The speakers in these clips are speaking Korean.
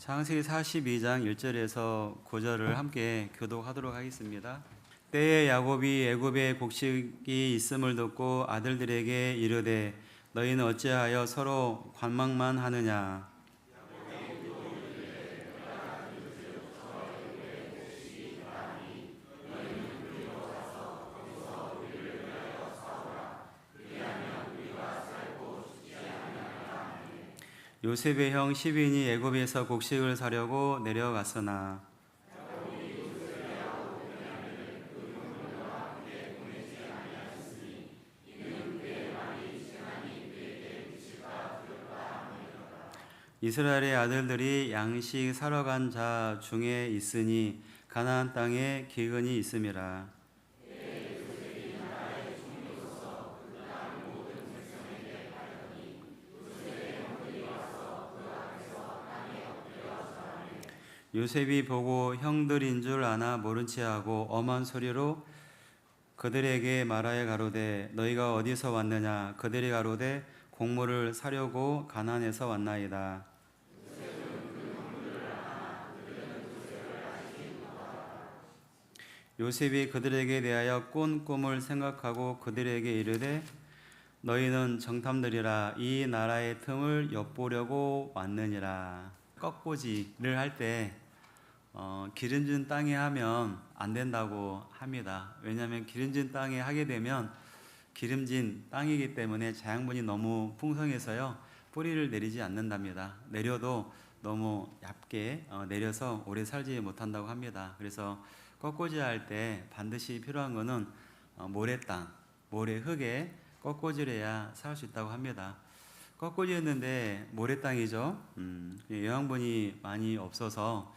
창세기 42장 1절에서 9절을 함께 교독하도록 하겠습니다. 때에 야곱이 애굽에 곡식이 있음을 듣고 아들들에게 이르되 너희는 어찌하여 서로 관망만 하느냐. 요셉의 형 시빈이 애굽에서 곡식을 사려고 내려갔으나 이스라엘의 아들들이 양식 사러 간 자 중에 있으니 가나안 땅에 기근이 있음이라. 요셉이 보고 형들인 줄 아나 모른 체하고 엄한 소리로 그들에게 말하여 가로되 너희가 어디서 왔느냐. 그들이 가로되 곡물을 사려고 가나안에서 왔나이다. 요셉이 그들에게 대하여 꾼 꿈을 생각하고 그들에게 이르되 너희는 정탐들이라 이 나라의 틈을 엿보려고 왔느니라. 꺾고지를 할때 기름진 땅에 하면 안 된다고 합니다. 왜냐하면 기름진 땅에 하게 되면 기름진 땅이기 때문에 자양분이 너무 풍성해서요 뿌리를 내리지 않는답니다. 내려도 너무 얇게 내려서 오래 살지 못한다고 합니다. 그래서 꺾고지 할 때 반드시 필요한 것은 모래땅, 모래흙에 꺾고지를 해야 살 수 있다고 합니다. 꺾고지였는데 모래땅이죠. 영양분이 많이 없어서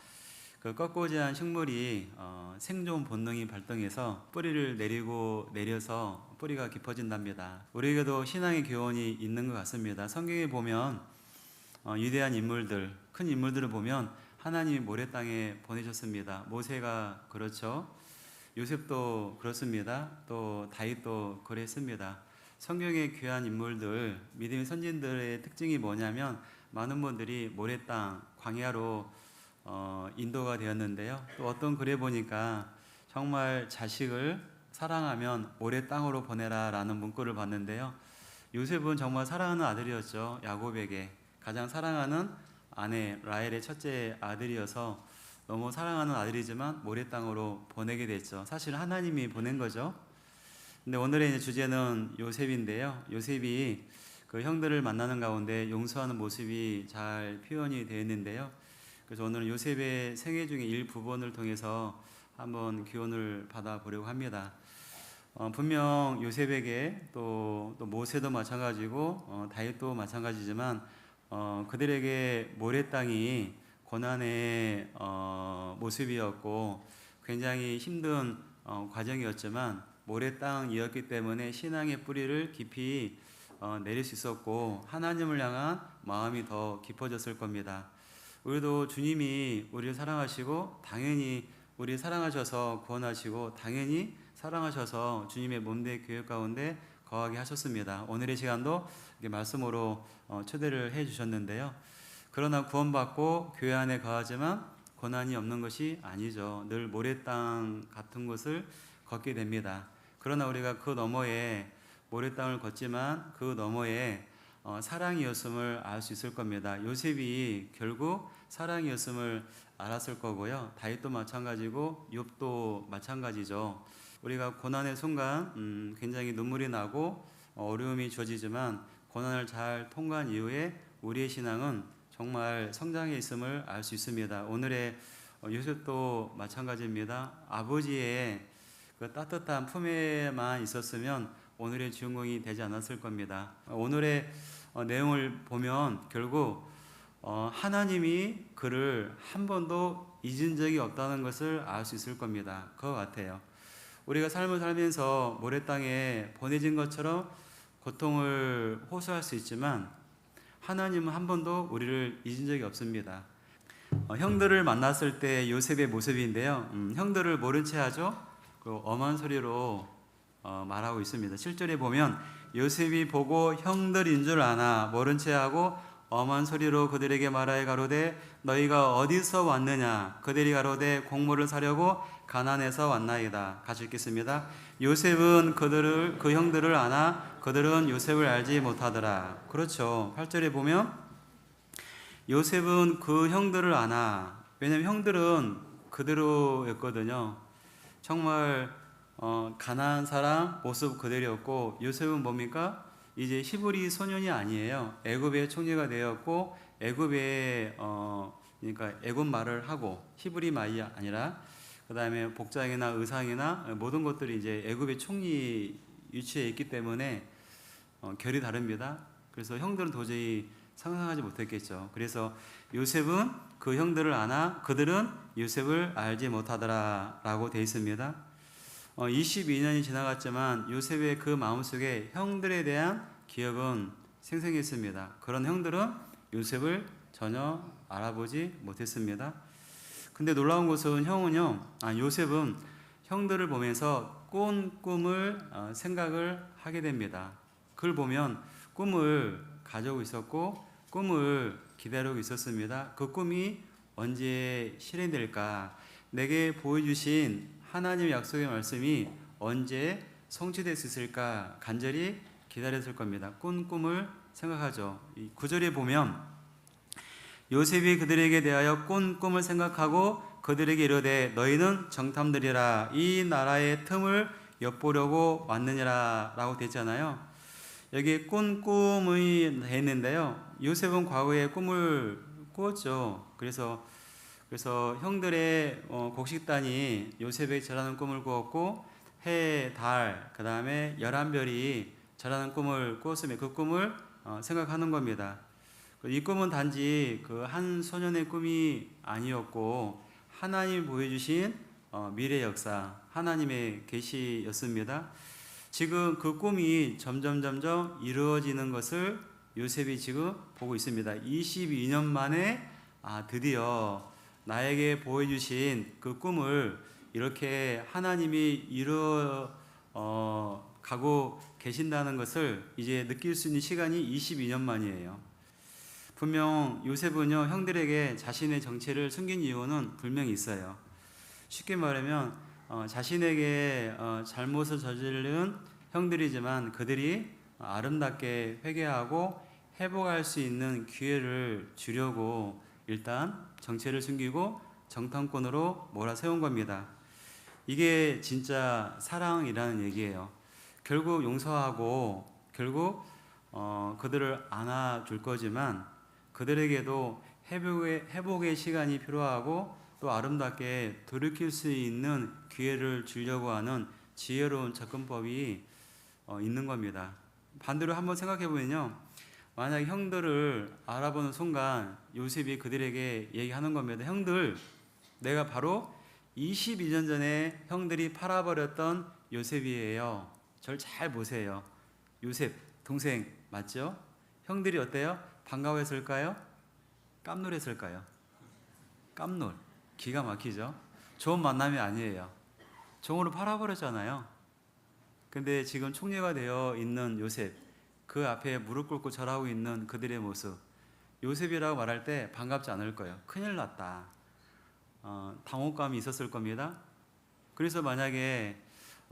그 꺾고지한 식물이 생존 본능이 발동해서 뿌리를 내려서 뿌리가 깊어진답니다. 우리에게도 신앙의 교훈이 있는 것 같습니다. 성경에 보면 위대한 인물들, 큰 인물들을 보면 하나님이 모래 땅에 보내셨습니다. 모세가 그렇죠. 요셉도 그렇습니다. 또 다윗도 그랬습니다. 성경의 귀한 인물들, 믿음의 선진들의 특징이 뭐냐면 많은 분들이 모래 땅, 광야로 인도가 되었는데요. 또 어떤 글에 보니까 정말 자식을 사랑하면 모래 땅으로 보내라 라는 문구를 봤는데요. 요셉은 정말 사랑하는 아들이었죠. 야곱에게 가장 사랑하는 아내 라헬의 첫째 아들이어서 너무 사랑하는 아들이지만 모래 땅으로 보내게 됐죠. 사실 하나님이 보낸 거죠. 근데 오늘의 주제는 요셉인데요. 요셉이 그 형들을 만나는 가운데 용서하는 모습이 잘 표현이 되어 있는데요. 그래서 오늘은 요셉의 생애 중에 일부분을 통해서 한번 교훈을 받아보려고 합니다. 분명 요셉에게 또 모세도 마찬가지고 다윗도 마찬가지지만 그들에게 모래 땅이 고난의 모습이었고 굉장히 힘든 과정이었지만 모래 땅이었기 때문에 신앙의 뿌리를 깊이 내릴 수 있었고 하나님을 향한 마음이 더 깊어졌을 겁니다. 우리도 주님이 우리를 사랑하시고 당연히 우리를 사랑하셔서 구원하시고 당연히 사랑하셔서 주님의 몸된 교회 가운데 거하게 하셨습니다. 오늘의 시간도 말씀으로 초대를 해 주셨는데요. 그러나 구원받고 교회 안에 거하지만 고난이 없는 것이 아니죠. 늘 모래 땅 같은 곳을 걷게 됩니다. 그러나 우리가 그 너머에 모래 땅을 걷지만 그 너머에 사랑이었음을 알 수 있을 겁니다. 요셉이 결국 사랑이었음을 알았을 거고요. 다윗도 마찬가지고 욥도 마찬가지죠. 우리가 고난의 순간 굉장히 눈물이 나고 어려움이 주어지지만 고난을 잘 통과한 이후에 우리의 신앙은 정말 성장해 있음을 알 수 있습니다. 오늘의 요셉도 마찬가지입니다. 아버지의 그 따뜻한 품에만 있었으면 오늘의 주인공이 되지 않았을 겁니다. 오늘의 내용을 보면 결국 하나님이 그를 한 번도 잊은 적이 없다는 것을 알 수 있을 겁니다. 그거 같아요. 우리가 삶을 살면서 모래 땅에 보내진 것처럼 고통을 호소할 수 있지만 하나님은 한 번도 우리를 잊은 적이 없습니다. 형들을 만났을 때 요셉의 모습인데요. 형들을 모른 채 하죠. 그 엄한 소리로 말하고 있습니다. 7절에 보면 요셉이 보고 형들인 줄 아나 모른 채 하고 엄한 소리로 그들에게 말하여 가로되 너희가 어디서 왔느냐 그들이 가로되 곡물을 사려고 가나안에서 왔나이다. 같이 읽겠습니다. 요셉은 그 형들을 아나 그들은 요셉을 알지 못하더라. 그렇죠. 8절에 보면 요셉은 그 형들을 아나, 왜냐하면 형들은 그대로였거든요. 정말 가난한 사람 모습 그대로였고, 요셉은 뭡니까? 이제 히브리 소년이 아니에요. 애굽의 총리가 되었고, 애굽의 그러니까 애굽 말을 하고 히브리 말이 아니라 그 다음에 복장이나 의상이나 모든 것들이 이제 애굽의 총리 위치에 있기 때문에 결이 다릅니다. 그래서 형들은 도저히 상상하지 못했겠죠. 그래서 요셉은 그 형들을 아나 그들은 요셉을 알지 못하더라 라고 되어 있습니다. 22년이 지나갔지만 요셉의 그 마음속에 형들에 대한 기억은 생생했습니다. 그런 형들은 요셉을 전혀 알아보지 못했습니다. 근데 놀라운 것은 요셉은 형들을 보면서 꾼 꿈을 생각을 하게 됩니다. 그걸 보면 꿈을 가지고 있었고 꿈을 기다리고 있었습니다. 그 꿈이 언제 실현될까? 내게 보여주신 하나님의 약속의 말씀이 언제 성취될 수 있을까? 간절히 기다렸을 겁니다. 꾼 꿈을 생각하죠. 9절에 보면 요셉이 그들에게 대하여 꾼 꿈을 생각하고 그들에게 이르되 너희는 정탐들이라 이 나라의 틈을 엿보려고 왔느니라 라고 됐잖아요. 여기 꾼 꿈이 됐는데요. 요셉은 과거에 꿈을 꾸었죠. 그래서 형들의 곡식단이 요셉에게 절하는 꿈을 꾸었고 해, 달, 그 다음에 11별이 절하는 꿈을 꾸었으며 그 꿈을 생각하는 겁니다. 이 꿈은 단지 그 한 소년의 꿈이 아니었고 하나님이 보여주신 미래 역사, 하나님의 계시였습니다. 지금 그 꿈이 점점 이루어지는 것을 요셉이 지금 보고 있습니다. 22년 만에 드디어 나에게 보여주신 그 꿈을 이렇게 하나님이 이루어 가고 계신다는 것을 이제 느낄 수 있는 시간이 22년 만이에요. 분명 요셉은요 형들에게 자신의 정체를 숨긴 이유는 분명히 있어요. 쉽게 말하면 자신에게 잘못을 저지른 형들이지만 그들이 아름답게 회개하고 회복할 수 있는 기회를 주려고 일단 정체를 숨기고 정탐꾼으로 몰아세운 겁니다. 이게 진짜 사랑이라는 얘기예요. 결국 용서하고 결국 그들을 안아줄 거지만 그들에게도 회복의 시간이 필요하고 또 아름답게 돌이킬 수 있는 기회를 주려고 하는 지혜로운 접근법이 있는 겁니다. 반대로 한번 생각해 보면요, 만약 형들을 알아보는 순간 요셉이 그들에게 얘기하는 겁니다. 형들, 내가 바로 22년 전에 형들이 팔아버렸던 요셉이에요. 저를 잘 보세요. 요셉 동생 맞죠? 형들이 어때요? 반가워했을까요? 깜놀했을까요? 깜놀. 기가 막히죠? 좋은 만남이 아니에요. 종으로 팔아버렸잖아요. 근데 지금 총리가 되어 있는 요셉, 그 앞에 무릎 꿇고 절하고 있는 그들의 모습, 요셉이라고 말할 때 반갑지 않을 거예요. 큰일 났다. 당혹감이 있었을 겁니다. 그래서 만약에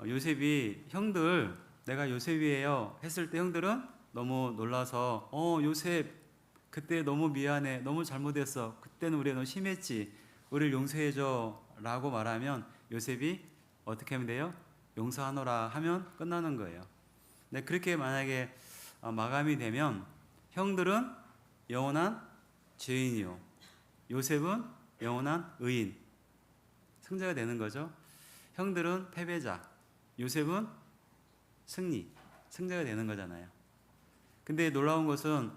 요셉이 형들, 내가 요셉이에요 했을 때 형들은 너무 놀라서 요셉 그때 너무 미안해, 너무 잘못했어, 그때는 우리 너무 심했지, 우리를 용서해줘 라고 말하면 요셉이 어떻게 하면 돼요? 용서하노라 하면 끝나는 거예요. 네, 그렇게 만약에 마감이 되면 형들은 영원한 죄인이요, 요셉은 영원한 의인, 승자가 되는 거죠. 형들은 패배자, 요셉은 승자가 되는 거잖아요. 근데 놀라운 것은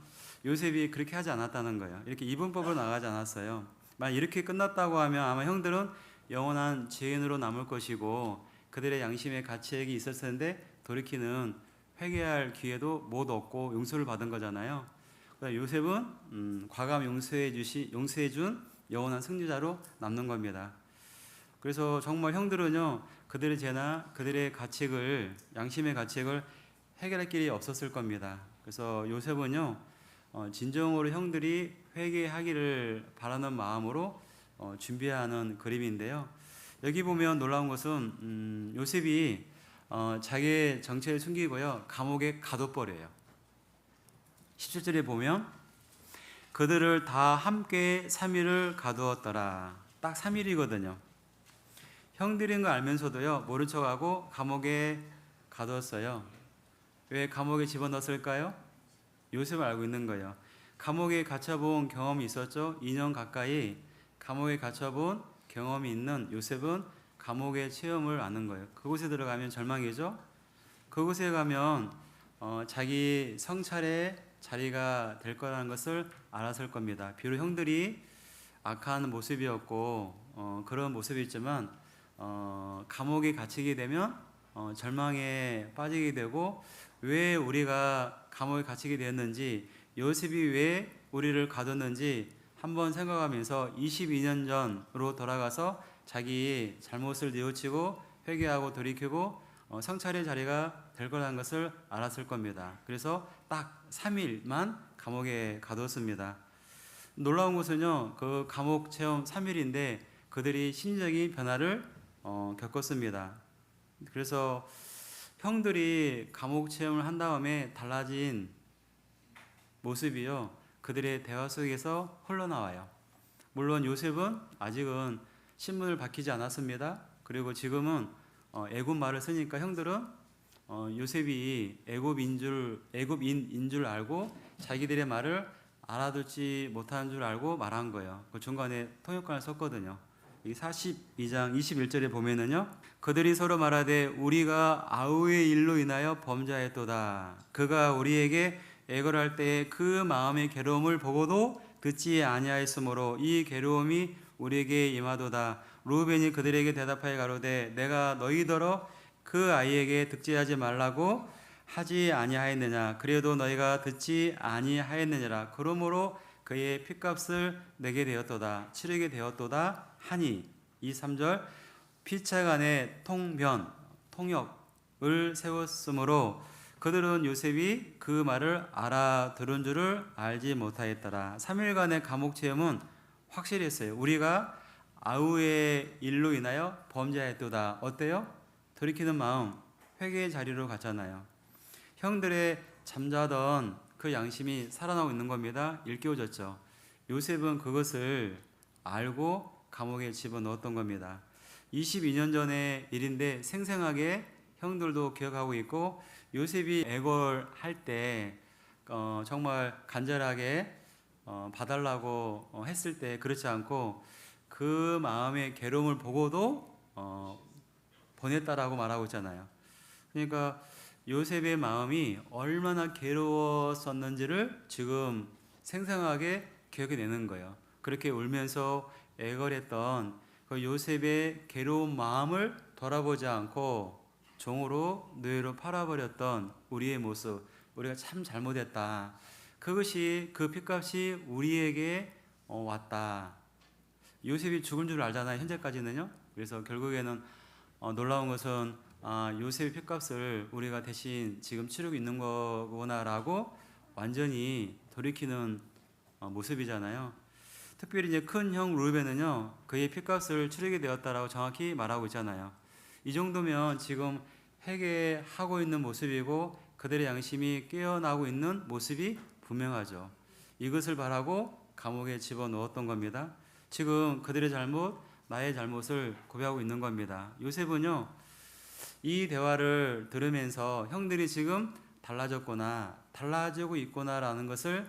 요셉이 그렇게 하지 않았다는 거예요. 이렇게 이분법으로 나가지 않았어요. 만약 이렇게 끝났다고 하면 아마 형들은 영원한 죄인으로 남을 것이고 그들의 양심의 가책이 있었을 텐데 돌이키는 회개할 기회도 못 얻고 용서를 받은 거잖아요. 요셉은 과감 용서해준 영원한 승리자로 남는 겁니다. 그래서 정말 형들은요 그들의 죄나 그들의 가책을, 양심의 가책을 해결할 길이 없었을 겁니다. 그래서 요셉은요 진정으로 형들이 회개하기를 바라는 마음으로 준비하는 그림인데요. 여기 보면 놀라운 것은 요셉이 자기의 정체를 숨기고요, 감옥에 가둬버려요. 17절에 보면 그들을 다 함께 3일을 가두었더라. 딱 3일이거든요. 형들인 거 알면서도요, 모른 척하고 감옥에 가두었어요. 왜 감옥에 집어넣었을까요? 요셉을 알고 있는 거예요. 감옥에 갇혀본 경험이 있었죠. 2년 가까이 감옥에 갇혀본 경험이 있는 요셉은 감옥의 체험을 아는 거예요. 그곳에 들어가면 절망이죠. 그곳에 가면 자기 성찰의 자리가 될 거라는 것을 알았을 겁니다. 비록 형들이 악한 모습이었고 그런 모습이 있지만 감옥에 갇히게 되면 절망에 빠지게 되고, 왜 우리가 감옥에 갇히게 되었는지, 요셉이 왜 우리를 가뒀는지 한번 생각하면서 22년 전으로 돌아가서 자기 잘못을 뉘우치고 회개하고 돌이키고 성찰의 자리가 될 거라는 것을 알았을 겁니다. 그래서 딱 3일만 감옥에 가뒀습니다. 놀라운 것은요, 그 감옥 체험 3일인데 그들이 심리적인 변화를 겪었습니다. 그래서 형들이 감옥 체험을 한 다음에 달라진 모습이요, 그들의 대화 속에서 흘러나와요. 물론 요셉은 아직은 신분을 밝히지 않았습니다. 그리고 지금은 애굽 말을 쓰니까 형들은 요셉이 애굽인 줄 알고 자기들의 말을 알아듣지 못하는 줄 알고 말한 거예요. 그 중간에 통역관을 썼거든요. 이 42장 21절에 보면은요, 그들이 서로 말하되 우리가 아우의 일로 인하여 범죄하였도다. 그가 우리에게 애걸할 때에 그 마음의 괴로움을 보고도 듣지 아니하였으므로 이 괴로움이 우리에게 임하도다. 루벤이 그들에게 대답하여 가로되 내가 너희더러 그 아이에게 득죄하지 말라고 하지 아니하였느냐. 그래도 너희가 듣지 아니하였느니라. 그러므로 그의 핏값을 내게 되었도다. 치르게 되었도다 하니. 이 3절 피차간의 통역을 세웠으므로 그들은 요셉이 그 말을 알아들은 줄을 알지 못하였더라. 3일간의 감옥 체험은 확실했어요. 우리가 아우의 일로 인하여 범죄하였도다. 어때요? 돌이키는 마음, 회개의 자리로 갔잖아요. 형들의 잠자던 그 양심이 살아나고 있는 겁니다. 일깨워졌죠. 요셉은 그것을 알고 감옥에 집어넣었던 겁니다. 22년 전의 일인데 생생하게 형들도 기억하고 있고, 요셉이 애걸할 때 정말 간절하게 봐달라고 했을 때 그렇지 않고 그 마음의 괴로움을 보고도 보냈다라고 말하고 있잖아요. 그러니까 요셉의 마음이 얼마나 괴로웠었는지를 지금 생생하게 기억해내는 거예요. 그렇게 울면서 애걸했던 그 요셉의 괴로운 마음을 돌아보지 않고 종으로 노예로 팔아버렸던 우리의 모습, 우리가 참 잘못했다. 그것이, 그 핏값이 우리에게 왔다. 요셉이 죽은 줄 알잖아요, 현재까지는요. 그래서 결국에는 놀라운 것은 요셉의 핏값을 우리가 대신 지금 치르고 있는 거구나라고 완전히 돌이키는 모습이잖아요. 특별히 이제 큰 형 루벤은요, 그의 핏값을 치르게 되었다라고 정확히 말하고 있잖아요. 이 정도면 지금 회개하고 있는 모습이고 그들의 양심이 깨어나고 있는 모습이 분명하죠. 이것을 바라고 감옥에 집어넣었던 겁니다. 지금 그들의 잘못, 나의 잘못을 고백하고 있는 겁니다. 요셉은요, 이 대화를 들으면서 형들이 지금 달라졌구나, 달라지고 있구나라는 것을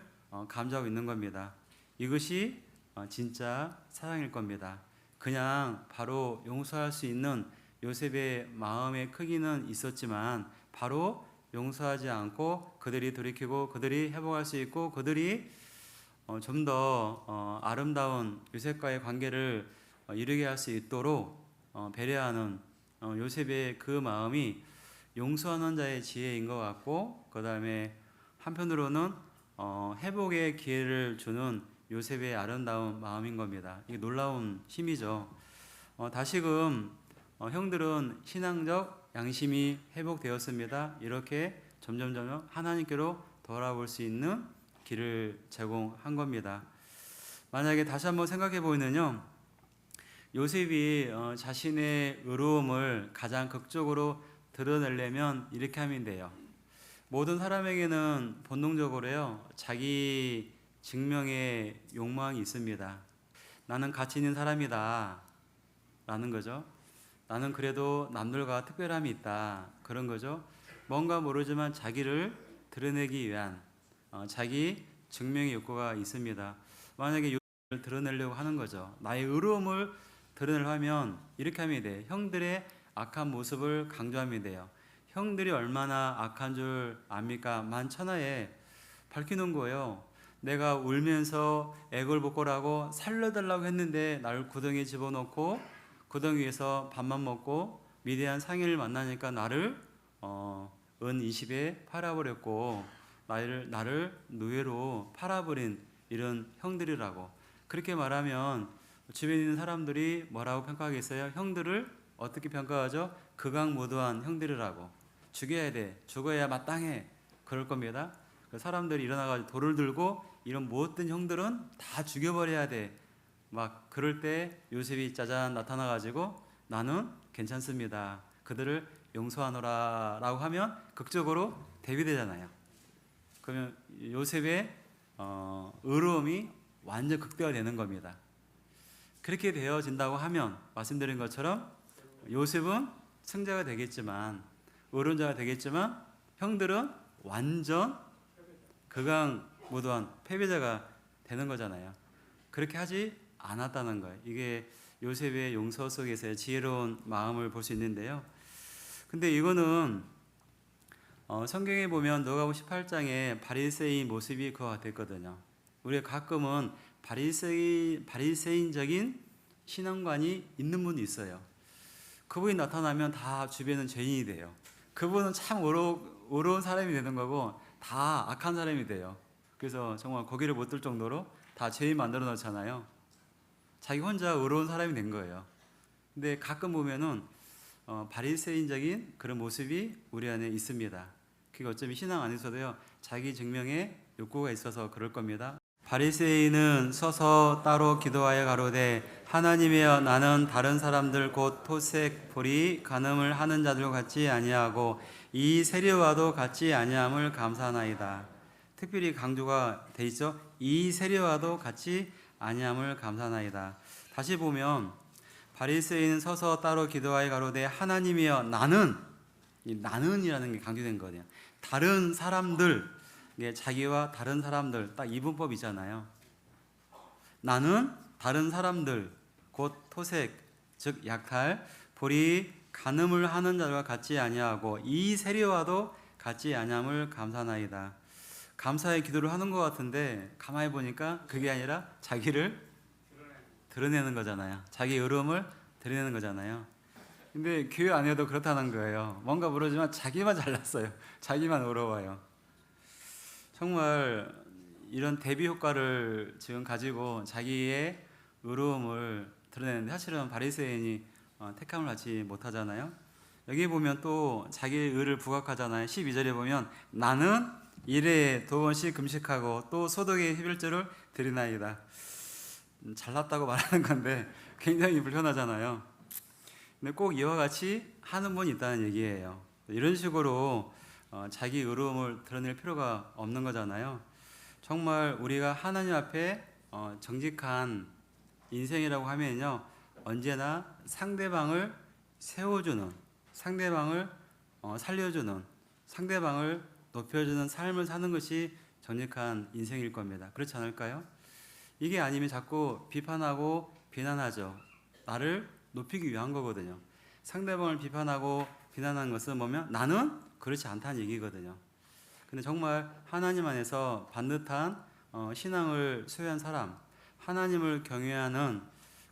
감지하고 있는 겁니다. 이것이 진짜 사랑일 겁니다. 그냥 바로 용서할 수 있는 요셉의 마음의 크기는 있었지만 바로 용서하지 않고 그들이 돌이키고 그들이 회복할 수 있고 그들이 좀 더 아름다운 요셉과의 관계를 이루게 할 수 있도록 배려하는 요셉의 그 마음이 용서하는 자의 지혜인 것 같고, 그 다음에 한편으로는 회복의 기회를 주는 요셉의 아름다운 마음인 겁니다. 이게 놀라운 힘이죠. 다시금 형들은 신앙적 양심이 회복되었습니다. 이렇게 점점 하나님께로 돌아올 수 있는 길을 제공한 겁니다. 만약에 다시 한번 생각해 보면요, 요셉이 자신의 의로움을 가장 극적으로 드러내려면 이렇게 하면 돼요. 모든 사람에게는 본능적으로요, 자기 증명의 욕망이 있습니다. 나는 가치 있는 사람이다 라는 거죠. 나는 그래도 남들과 특별함이 있다, 그런 거죠. 뭔가 모르지만 자기를 드러내기 위한 자기 증명의 욕구가 있습니다. 만약에 욕구를 드러내려고 하는 거죠. 나의 의로움을 드러내려고 하면 이렇게 하면 돼요. 형들의 악한 모습을 강조하면 돼요. 형들이 얼마나 악한 줄 압니까? 만천하에 밝히는 거예요. 내가 울면서 애걸복걸하고 살려달라고 했는데 나를 구덩이에 집어넣고 구덩이 위에서 밥만 먹고 미대한 상인을 만나니까 나를 은 20에 팔아버렸고 나를 노예로 팔아버린 이런 형들이라고. 그렇게 말하면 주변에 있는 사람들이 뭐라고 평가하겠어요? 형들을 어떻게 평가하죠? 극악무도한 형들이라고. 죽여야 돼, 죽어야 마땅해, 그럴 겁니다. 사람들이 일어나가지고 돌을 들고 이런 못된 형들은 다 죽여버려야 돼, 막 그럴 때 요셉이 짜잔 나타나가지고 나는 괜찮습니다, 그들을 용서하노라 라고 하면 극적으로 대비되잖아요. 그러면 요셉의 의로움이 완전 극대화되는 겁니다. 그렇게 되어진다고 하면 말씀드린 것처럼 요셉은 승자가 되겠지만, 의론자가 되겠지만, 형들은 완전 극악무도한 패배자가 되는 거잖아요. 그렇게 하지 않았다는 거예요. 이게 요셉의 용서 속에서의 지혜로운 마음을 볼 수 있는데요. 근데 이거는 성경에 보면 누가복음 18장에 바리새인 모습이 그와 같았거든요. 우리가 가끔은 바리새인적인 신앙관이 있는 분이 있어요. 그분이 나타나면 다 주변은 죄인이 돼요. 그분은 참 의로운 사람이 되는 거고 다 악한 사람이 돼요. 그래서 정말 고개를 못 들 정도로 다 죄인 만들어 놓잖아요. 자기 혼자 의로운 사람이 된 거예요. 근데 가끔 보면은 바리새인적인 그런 모습이 우리 안에 있습니다. 그게 어쩌면 신앙 안에서도요, 자기 증명의 욕구가 있어서 그럴 겁니다. 바리새인은 서서 따로 기도하여 가로되 하나님이여, 나는 다른 사람들 곧 토색, 보리, 간음을 하는 자들과 같지 아니하고 이 세리와도 같지 아니함을 감사하나이다. 특별히 강조가 돼 있죠. 이 세리와도 같이 아니함을 감사하나이다. 다시 보면 바리새인은 서서 따로 기도하여 가로되 하나님이여, 나는, 이 나는이라는 게 강조된 거예요. 다른 사람들, 자기와 다른 사람들, 딱 이분법이잖아요. 나는 다른 사람들, 곧 토색, 즉 약탈, 보리, 간음을 하는 자들과 같지 아니하고 이 세리와도 같지 아니함을 감사하나이다. 감사의 기도를 하는 것 같은데 가만히 보니까 그게 아니라 자기를 드러내는 거잖아요. 자기 의로움을 드러내는 거잖아요. 근데 교회 안에도 그렇다는 거예요. 뭔가 모르지만 자기만 잘났어요. 자기만 의로워요. 정말 이런 대비 효과를 지금 가지고 자기의 의로움을 드러내는데 사실은 바리새인이 택함을 받지 못하잖아요. 여기 보면 또 자기의 의를 부각하잖아요. 12절에 보면 나는 일에 2번씩 금식하고 또 소득의 11조를 드리나이다. 잘났다고 말하는 건데 굉장히 불편하잖아요. 근데 꼭 이와 같이 하는 분이 있다는 얘기예요. 이런 식으로 자기 의로움을 드러낼 필요가 없는 거잖아요. 정말 우리가 하나님 앞에 정직한 인생이라고 하면요, 언제나 상대방을 세워주는, 상대방을 살려주는, 상대방을 높여주는 삶을 사는 것이 정직한 인생일 겁니다. 그렇지 않을까요? 이게 아니면 자꾸 비판하고 비난하죠. 나를 높이기 위한 거거든요. 상대방을 비판하고 비난하는 것은 뭐면 나는 그렇지 않다는 얘기거든요. 근데 정말 하나님 안에서 반듯한 신앙을 소유한 사람, 하나님을 경외하는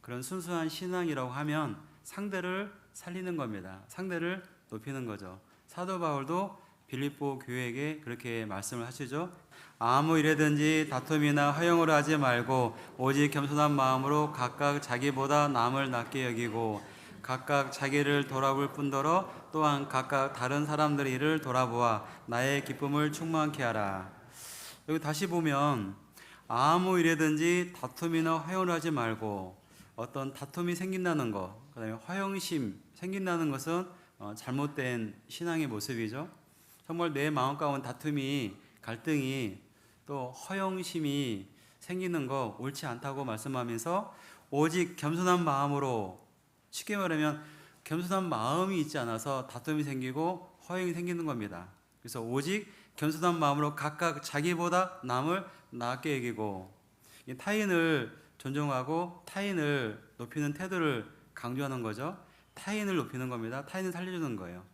그런 순수한 신앙이라고 하면 상대를 살리는 겁니다. 상대를 높이는 거죠. 사도 바울도 빌립보 교회에게 그렇게 말씀을 하시죠. 아무 일에든지 다툼이나 화형으로 하지 말고 오직 겸손한 마음으로 각각 자기보다 남을 낮게 여기고 각각 자기를 돌아볼 뿐더러 또한 각각 다른 사람들의 일을 돌아보아 나의 기쁨을 충만케 하라. 여기 다시 보면 아무 일에든지 다툼이나 화형을 하지 말고, 어떤 다툼이 생긴다는 것, 그다음에 화형심 생긴다는 것은 잘못된 신앙의 모습이죠. 정말 내 마음 가운데 다툼이, 갈등이, 또 허영심이 생기는 거 옳지 않다고 말씀하면서 오직 겸손한 마음으로, 쉽게 말하면 겸손한 마음이 있지 않아서 다툼이 생기고 허영이 생기는 겁니다. 그래서 오직 겸손한 마음으로 각각 자기보다 남을 낮게 여기고, 타인을 존중하고 타인을 높이는 태도를 강조하는 거죠. 타인을 높이는 겁니다. 타인을 살려주는 거예요.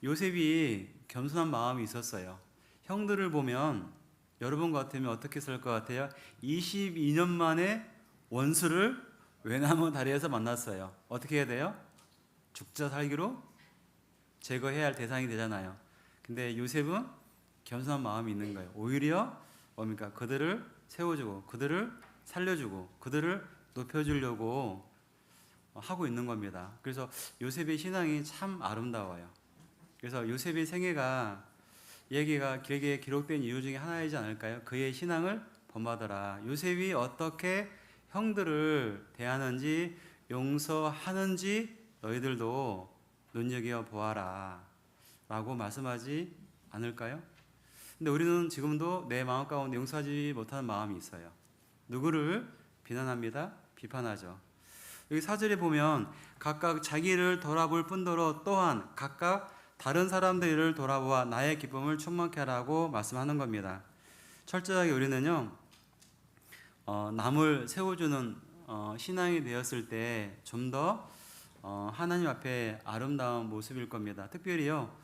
요셉이 겸손한 마음이 있었어요. 형들을 보면 여러분 같으면 어떻게 살 것 같아요? 22년 만에 원수를 외나무 다리에서 만났어요. 어떻게 해야 돼요? 죽자 살기로 제거해야 할 대상이 되잖아요. 근데 요셉은 겸손한 마음이 있는 거예요. 오히려 뭡니까? 그들을 세워주고 그들을 살려주고 그들을 높여주려고 하고 있는 겁니다. 그래서 요셉의 신앙이 참 아름다워요. 그래서 요셉의 생애가, 얘기가 길게 기록된 이유 중에 하나이지 않을까요? 그의 신앙을 본받아라. 요셉이 어떻게 형들을 대하는지, 용서하는지 너희들도 눈여겨 보아라 라고 말씀하지 않을까요? 근데 우리는 지금도 내 마음 가운데 용서하지 못하는 마음이 있어요. 누구를 비난합니다. 비판하죠. 여기 4절에 보면 각각 자기를 돌아볼 뿐더러 또한 각각 다른 사람들을 돌아보아 나의 기쁨을 충만케 하라고 말씀하는 겁니다. 철저하게 우리는요, 남을 세워주는 신앙이 되었을 때 좀 더 하나님 앞에 아름다운 모습일 겁니다. 특별히요,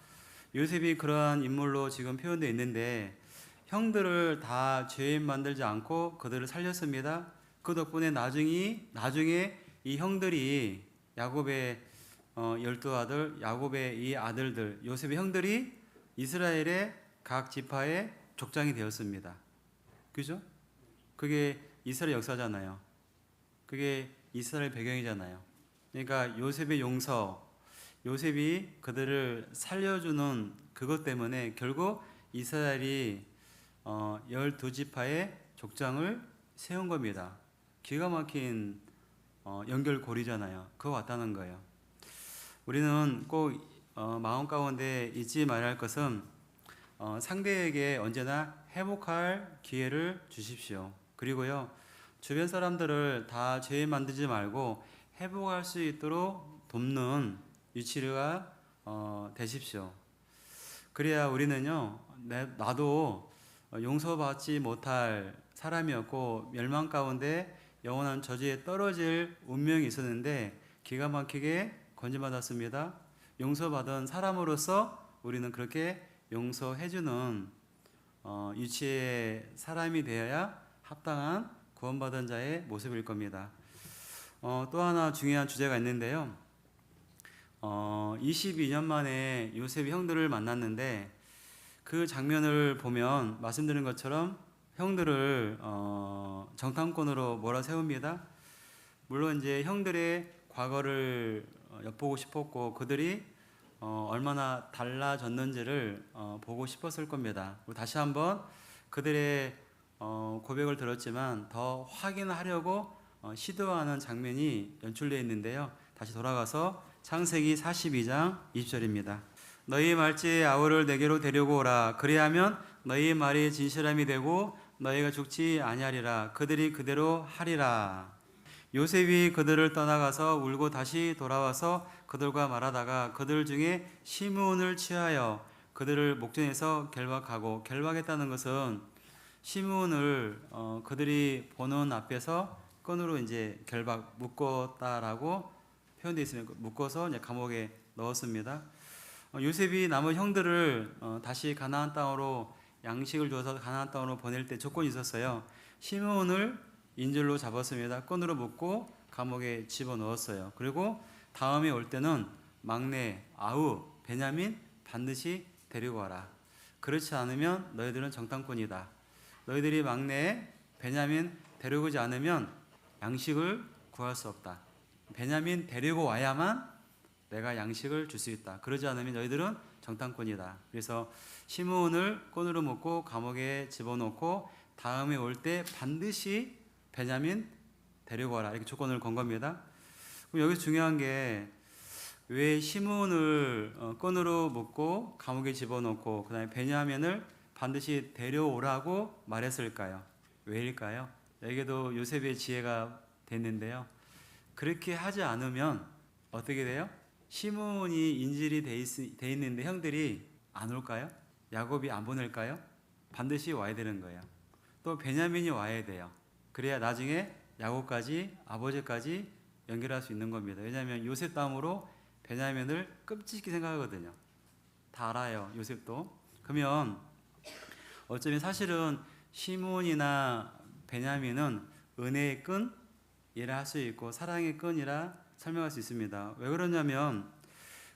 요셉이 그러한 인물로 지금 표현되어 있는데 형들을 다 죄인 만들지 않고 그들을 살렸습니다. 그 덕분에 나중에 이 형들이 야곱의 12아들, 야곱의 이 아들들, 요셉의 형들이 이스라엘의 각 지파의 족장이 되었습니다. 그죠? 그게 이스라엘 역사잖아요. 그게 이스라엘 배경이잖아요. 그러니까 요셉의 용서, 요셉이 그들을 살려주는 그것 때문에 결국 이스라엘이 12지파의 족장을 세운 겁니다. 기가 막힌 연결고리잖아요. 그거 같다는 거예요. 우리는 꼭 마음 가운데 잊지 말아야 할 것은 상대에게 언제나 회복할 기회를 주십시오. 그리고요, 주변 사람들을 다 죄인 만들지 말고 회복할 수 있도록 돕는 유치가 되십시오. 그래야 우리는요, 나도 용서받지 못할 사람이었고 멸망 가운데 영원한 저주에 떨어질 운명이 있었는데 기가 막히게 건져받았습니다. 용서받은 사람으로서 우리는 그렇게 용서해주는 유치의 사람이 되어야 합당한 구원받은 자의 모습일 겁니다. 또 하나 중요한 주제가 있는데요. 22년 만에 요셉이 형들을 만났는데 그 장면을 보면 말씀드린 것처럼 형들을 정탐꾼으로 몰아세웁니다. 물론 이제 형들의 과거를 엿보고 싶었고 그들이 얼마나 달라졌는지를 보고 싶었을 겁니다. 다시 한번 그들의 고백을 들었지만 더 확인하려고 시도하는 장면이 연출되어 있는데요. 다시 돌아가서 창세기 42장 20절입니다. 너희 말지의 아우를 내게로 데리고 오라. 그리하면 너희 말이 진실함이 되고 너희가 죽지 아니하리라. 그들이 그대로 하리라. 요셉이 그들을 떠나가서 울고 다시 돌아와서 그들과 말하다가 그들 중에 시므온을 취하여 그들을 목전에서 결박하고, 결박했다는 것은 시므온을 그들이 보는 앞에서 끈으로 이제 묶었다라고 표현되어 있으면 묶어서 이제 감옥에 넣었습니다. 요셉이 남은 형들을 다시 가나안 땅으로 양식을 줘서 가나안 땅으로 보낼 때 조건이 있었어요. 시므온을 인질로 잡았습니다. 끈으로 묶고 감옥에 집어넣었어요. 그리고 다음에 올 때는 막내 아우 베냐민 반드시 데리고 와라. 그렇지 않으면 너희들은 정탐꾼이다. 너희들이 막내 베냐민 데리고 오지 않으면 양식을 구할 수 없다. 베냐민 데리고 와야만 내가 양식을 줄 수 있다. 그러지 않으면 너희들은 정탐꾼이다. 그래서 시므온을 꾼으로 묶고 감옥에 집어넣고 다음에 올 때 반드시 베냐민 데리고 와라. 이렇게 조건을 건 겁니다. 그럼 여기서 중요한 게 왜 시므온을 꾼으로 묶고 감옥에 집어넣고 그 다음에 베냐민을 반드시 데려오라고 말했을까요? 왜일까요? 여기에도 요셉의 지혜가 됐는데요. 그렇게 하지 않으면 어떻게 돼요? 시므온이 인질이 돼 있는데 형들이 안 올까요? 야곱이 안 보낼까요? 반드시 와야 되는 거예요. 또 베냐민이 와야 돼요. 그래야 나중에 야곱까지 아버지까지 연결할 수 있는 겁니다. 왜냐하면 요셉 다음으로 베냐민을 끔찍히 생각하거든요. 다 알아요, 요셉도. 그러면 어쩌면 사실은 시므온이나 베냐민은 은혜의 끈이라 할 수 있고 사랑의 끈이라 설명할 수 있습니다. 왜 그러냐면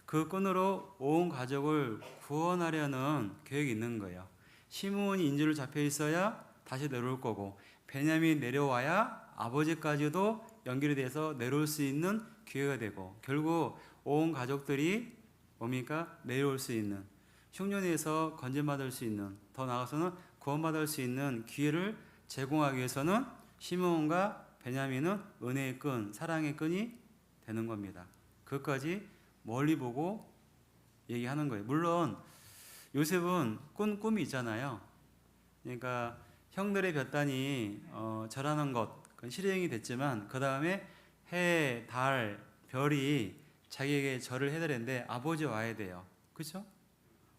그 끈으로 온 가족을 구원하려는 계획이 있는 거예요. 시므온이 인질로 잡혀 있어야 다시 내려올 거고 베냐민이 내려와야 아버지까지도 연결이 돼서 내려올 수 있는 기회가 되고 결국 온 가족들이 뭡니까? 내려올 수 있는 흉년에서 건진받을 수 있는 더 나아가서는 구원받을 수 있는 기회를 제공하기 위해서는 시므온과 베냐민은 은혜의 끈, 사랑의 끈이 되는 겁니다. 그것까지 멀리 보고 얘기하는 거예요. 물론 요셉은 꿈이 있잖아요. 그러니까 형들의 볕단이 절하는 것 그건 실행이 됐지만 그 다음에 해, 달, 별이 자기에게 절을 해야 되는데 아버지 와야 돼요. 그렇죠?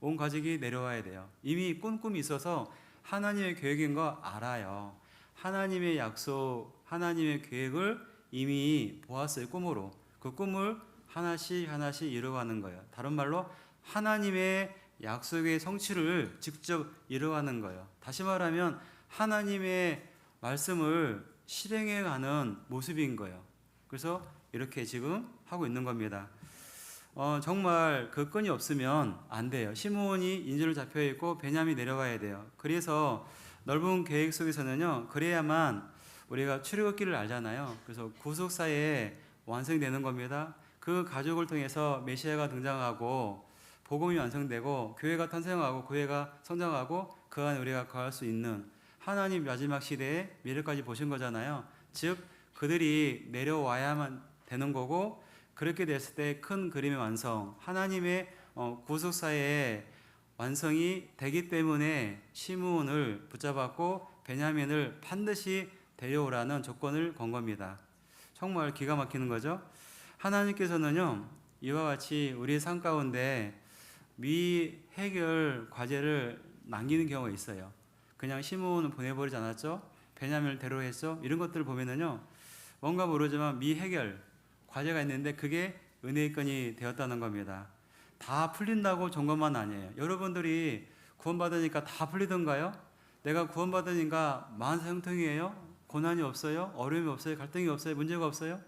온 가족이 내려와야 돼요. 이미 꿈이 있어서 하나님의 계획인 거 알아요. 하나님의 약속, 하나님의 계획을 이미 보았어요. 꿈으로. 그 꿈을 하나씩 이루어가는 거예요. 다른 말로 하나님의 약속의 성취를 직접 이루어가는 거예요. 다시 말하면 하나님의 말씀을 실행해가는 모습인 거예요. 그래서 이렇게 지금 하고 있는 겁니다. 정말 그 끈이 없으면 안 돼요. 시므온이 인질로 잡혀 있고 베냐민이 내려와야 돼요. 그래서 넓은 계획 속에서는요. 그래야만 우리가 출애굽기를 알잖아요. 그래서 구속사에 완성되는 겁니다. 그 가족을 통해서 메시아가 등장하고 복음이 완성되고 교회가 탄생하고 교회가 성장하고 그 안에 우리가 거할 수 있는 하나님 마지막 시대에 미래까지 보신 거잖아요. 즉 그들이 내려와야만 되는 거고 그렇게 됐을 때 큰 그림의 완성, 하나님의 구속사의 완성이 되기 때문에 시므온을 붙잡았고 베냐민을 반드시 데려오라는 조건을 건 겁니다. 정말 기가 막히는 거죠. 하나님께서는요 이와 같이 우리의 삶 가운데 미해결 과제를 남기는 경우가 있어요. 그냥 시므온을 보내버리지 않았죠. 베냐민을 데려오겠죠. 이런 것들을 보면은요 뭔가 모르지만 미해결 과제가 있는데 그게 은혜의 건이 되었다는 겁니다. 다 풀린다고 좋은 것만 아니에요. 여러분들이 구원받으니까 다 풀리던가요? 내가 구원받으니까 만사형통이에요? 고난이 없어요? 어려움이 없어요? 갈등이 없어요? 문제가 없어요?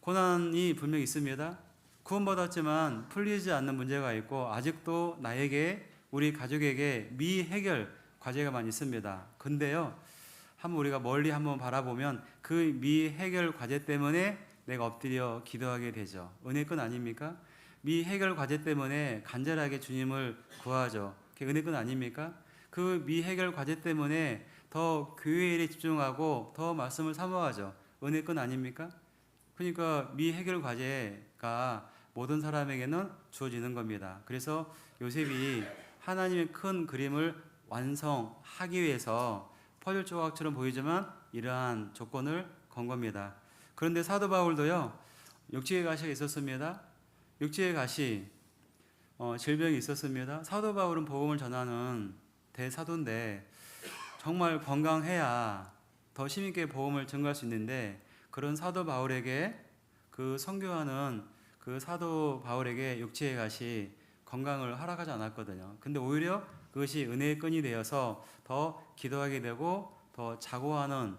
고난이 분명히 있습니다. 구원받았지만 풀리지 않는 문제가 있고 아직도 나에게 우리 가족에게 미해결 과제가 많이 있습니다. 근데요 한번 우리가 멀리 한번 바라보면 그 미해결 과제 때문에 내가 엎드려 기도하게 되죠. 은혜끈 아닙니까? 미해결 과제 때문에 간절하게 주님을 구하죠. 그게 은혜끈 아닙니까? 그 미해결 과제 때문에 더 교회 일에 집중하고 더 말씀을 사모하죠. 은혜끈 아닙니까? 그러니까 미해결 과제가 모든 사람에게는 주어지는 겁니다. 그래서 요셉이 하나님의 큰 그림을 완성하기 위해서 퍼즐 조각처럼 보이지만 이러한 조건을 건 겁니다. 그런데 사도 바울도요 육체의 가시가 있었습니다. 육체의 가시 질병이 있었습니다. 사도 바울은 복음을 전하는 대사도인데 정말 건강해야 더 힘있게 복음을 전가할 수 있는데 그런 사도 바울에게 그 선교하는 그 사도 바울에게 육체의 가시 건강을 허락하지 않았거든요. 근데 오히려 그것이 은혜의 끈이 되어서 더 기도하게 되고 더 자고하는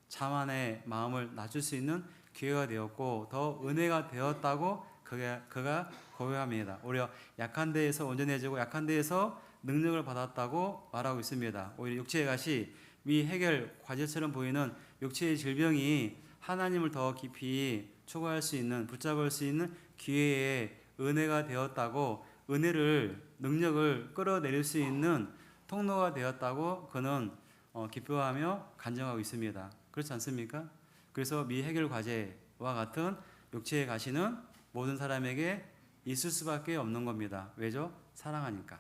자만의 마음을 낮출 수 있는 기회가 되었고 더 은혜가 되었다고 그가 고백합니다. 오히려 약한 데에서 온전해지고 약한 데에서 능력을 받았다고 말하고 있습니다. 오히려 육체의 가시 미해결 과제처럼 보이는 육체의 질병이 하나님을 더 깊이 추구할 수 있는 붙잡을 수 있는 기회의 은혜가 되었다고 은혜를 능력을 끌어내릴 수 있는 통로가 되었다고 그는 기뻐하며 간증하고 있습니다. 그렇지 않습니까? 그래서 미해결 과제와 같은 육체의 가시는 모든 사람에게 있을 수밖에 없는 겁니다. 왜죠? 사랑하니까.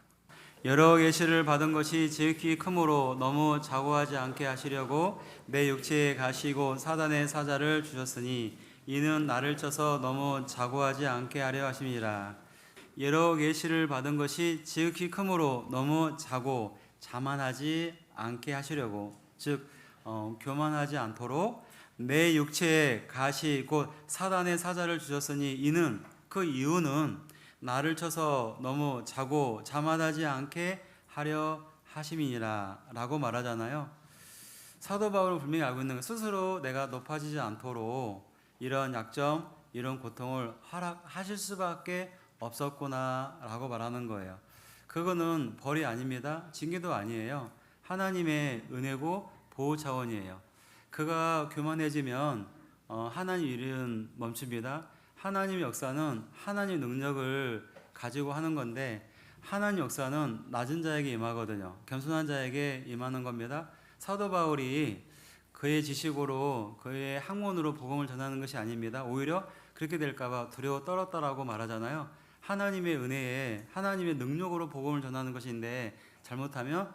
여러 계시를 받은 것이 지극히 크므로 너무 자고하지 않게 하시려고 내 육체에 가시고 사단의 사자를 주셨으니 이는 나를 쳐서 너무 자고하지 않게 하려 하심이라. 여러 계시를 받은 것이 지극히 크므로 너무 자고 자만하지 않게 하시려고, 즉 교만하지 않도록 내 육체에 가시 곧 사단의 사자를 주셨으니 이는 그 이유는 나를 쳐서 너무 자고 자만하지 않게 하려 하심이니라 라고 말하잖아요. 사도 바울은 분명히 알고 있는 것, 스스로 내가 높아지지 않도록 이런 약점, 이런 고통을 허락하실 수밖에 없었구나 라고 말하는 거예요. 그거는 벌이 아닙니다. 징계도 아니에요. 하나님의 은혜고 보호 차원이에요. 그가 교만해지면 하나님 일은 멈춥니다. 하나님의 역사는 하나님의 능력을 가지고 하는 건데 하나님 역사는 낮은 자에게 임하거든요. 겸손한 자에게 임하는 겁니다. 사도 바울이 그의 지식으로 그의 학문으로 복음을 전하는 것이 아닙니다. 오히려 그렇게 될까 봐 두려워 떨었다라고 말하잖아요. 하나님의 은혜에 하나님의 능력으로 복음을 전하는 것인데 잘못하면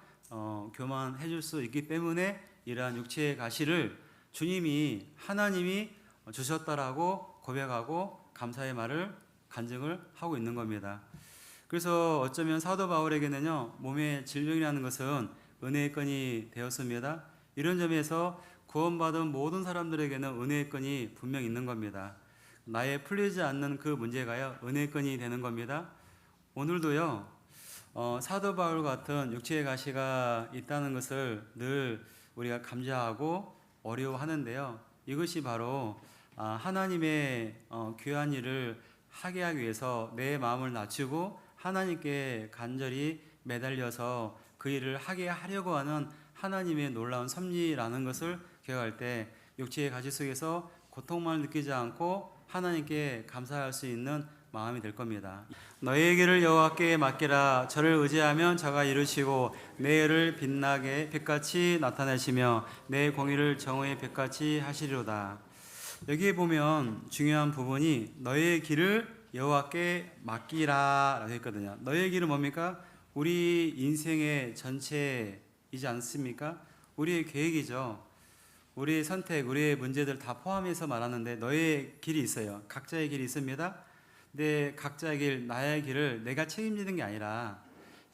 교만해질 수 있기 때문에 이러한 육체의 가시를 주님이 하나님이 주셨다라고 고백하고 감사의 말을 간증을 하고 있는 겁니다. 그래서 어쩌면 사도 바울에게는요, 몸의 질병이라는 것은 은혜의 건이 되었습니다. 이런 점에서 구원받은 모든 사람들에게는 은혜의 건이 분명 있는 겁니다. 나의 풀리지 않는 그 문제가요, 은혜의 건이 되는 겁니다. 오늘도요, 사도 바울 같은 육체의 가시가 있다는 것을 늘 우리가 감지하고 어려워하는데요. 이것이 바로 하나님의 귀한 일을 하게 하기 위해서 내 마음을 낮추고 하나님께 간절히 매달려서 그 일을 하게 하려고 하는 하나님의 놀라운 섭리라는 것을 기억할 때 육체의 가시 속에서 고통만 느끼지 않고 하나님께 감사할 수 있는 마음이 될 겁니다. 너의 길을 여호와께 맡기라. 저를 의지하면 저가 이루시고 내 일을 빛나게 빛같이 나타내시며 내 공의를 정오의 빛같이 하시리로다. 여기에 보면 중요한 부분이 너의 길을 여호와께 맡기라라고 했거든요. 너의 길은 뭡니까? 우리 인생의 전체이지 않습니까? 우리의 계획이죠. 우리의 선택, 우리의 문제들 다 포함해서 말하는데 너의 길이 있어요. 각자의 길이 있습니다. 근데 각자의 길, 나의 길을 내가 책임지는 게 아니라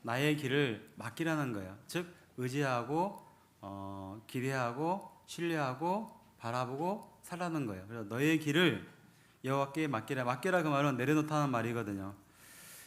나의 길을 맡기라는 거예요. 즉 의지하고 기대하고 신뢰하고 바라보고 살라는 거예요. 그래서 너의 길을 여호와께 맡기라. 맡기라 그 말은 내려놓다는 말이거든요.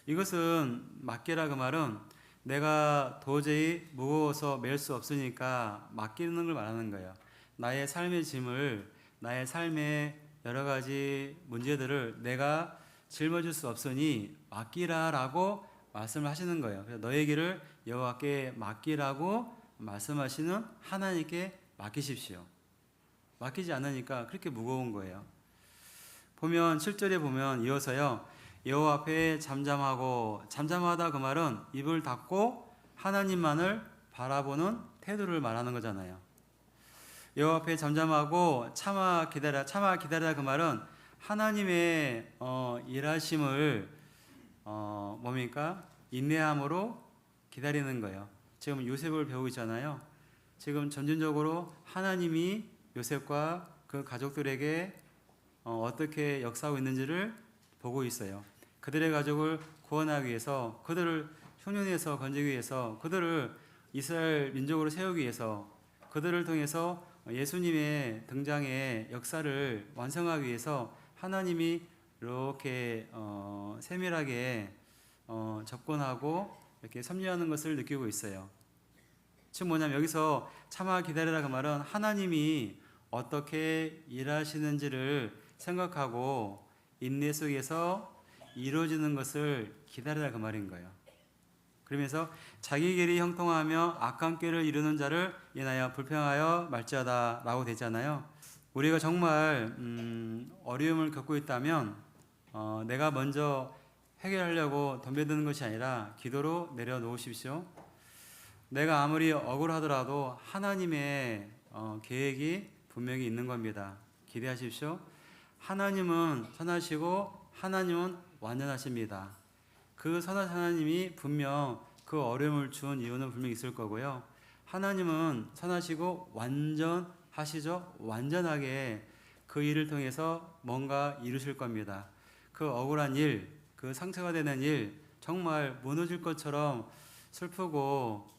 이것은 맡기라 그 말은 내가 도저히 무거워서 맬 수 없으니까 맡기는 걸 말하는 거예요. 나의 삶의 짐을, 나의 삶의 여러 가지 문제들을 내가 짊어질 수 없으니 맡기라라고 말씀을 하시는 거예요. 그래서 너의 길을 여호와께 맡기라고 말씀하시는 하나님께 맡기십시오. 맡기지 않으니까 그렇게 무거운 거예요. 보면 7절에 보면 이어서요, 여호와 앞에 잠잠하고, 잠잠하다 그 말은 입을 닫고 하나님만을 바라보는 태도를 말하는 거잖아요. 여호와 앞에 잠잠하고 참아 기다리다 그 말은 하나님의 일하심을 뭡니까? 인내함으로 기다리는 거예요. 지금 요셉을 배우고 있잖아요. 지금 점진적으로 하나님이 요셉과 그 가족들에게 어떻게 역사하고 있는지를 보고 있어요. 그들의 가족을 구원하기 위해서, 그들을 흉년에서 건지기 위해서, 그들을 이스라엘 민족으로 세우기 위해서, 그들을 통해서 예수님의 등장의 역사를 완성하기 위해서 하나님이 이렇게 세밀하게 접근하고 이렇게 섭리하는 것을 느끼고 있어요. 즉 뭐냐면 여기서 참아 기다리라 그 말은 하나님이 어떻게 일하시는지를 생각하고 인내 속에서 이루어지는 것을 기다리라 그 말인 거예요. 그러면서 자기 길이 형통하며 악한 길을 이루는 자를 인하여 불평하여 말지어다 라고 되잖아요. 우리가 정말 어려움을 겪고 있다면 내가 먼저 해결하려고 덤벼드는 것이 아니라 기도로 내려놓으십시오. 내가 아무리 억울하더라도 하나님의 계획이 분명히 있는 겁니다. 기대하십시오. 하나님은 선하시고 하나님은 완전하십니다. 그 선한 하나님이 분명 그 어려움을 준 이유는 분명히 있을 거고요. 하나님은 선하시고 완전하시죠. 완전하게 그 일을 통해서 뭔가 이루실 겁니다. 그 억울한 일, 그 상처가 되는 일, 정말 무너질 것처럼 슬프고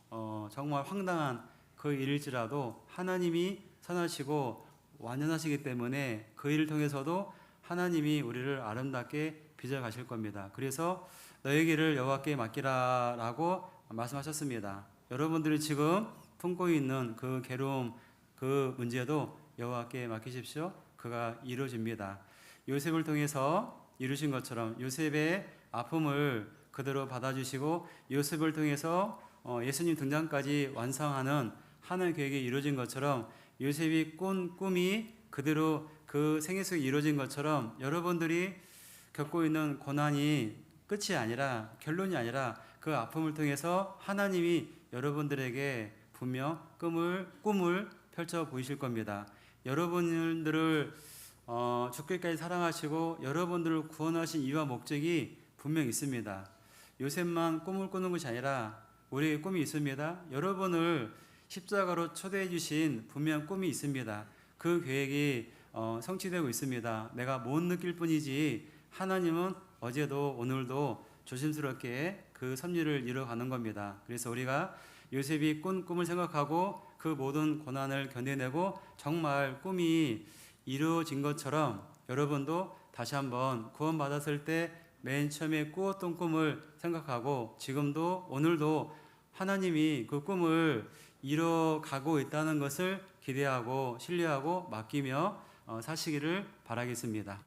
정말 황당한 그 일일지라도 하나님이 선하시고 완전하시기 때문에 그 일을 통해서도 하나님이 우리를 아름답게 빚어가실 겁니다. 그래서 너의 길을 여호와께 맡기라라고 말씀하셨습니다. 여러분들이 지금 품고 있는 그 괴로움, 그 문제도 여호와께 맡기십시오. 그가 이루어집니다. 요셉을 통해서 이루신 것처럼 요셉의 아픔을 그대로 받아주시고 요셉을 통해서 예수님 등장까지 완성하는 하나님의 계획이 이루어진 것처럼 요셉이 꾼 꿈이 그대로 그 생애 속에 이루어진 것처럼 여러분들이 겪고 있는 고난이 끝이 아니라 결론이 아니라 그 아픔을 통해서 하나님이 여러분들에게 분명 꿈을 펼쳐 보이실 겁니다. 여러분들을 죽기까지 사랑하시고 여러분들을 구원하신 이유와 목적이 분명 있습니다. 요셉만 꿈을 꾸는 것이 아니라 우리에게 꿈이 있습니다. 여러분을 십자가로 초대해 주신 분명 꿈이 있습니다. 그 계획이 성취되고 있습니다. 내가 못 느낄 뿐이지 하나님은 어제도 오늘도 조심스럽게 그 섭리를 이뤄가는 겁니다. 그래서 우리가 요셉이 꾼 꿈을 생각하고 그 모든 고난을 견뎌내고 정말 꿈이 이루어진 것처럼 여러분도 다시 한번 구원받았을 때 맨 처음에 꾸었던 꿈을 생각하고 지금도 오늘도 하나님이 그 꿈을 이뤄가고 있다는 것을 기대하고 신뢰하고 맡기며 사시기를 바라겠습니다.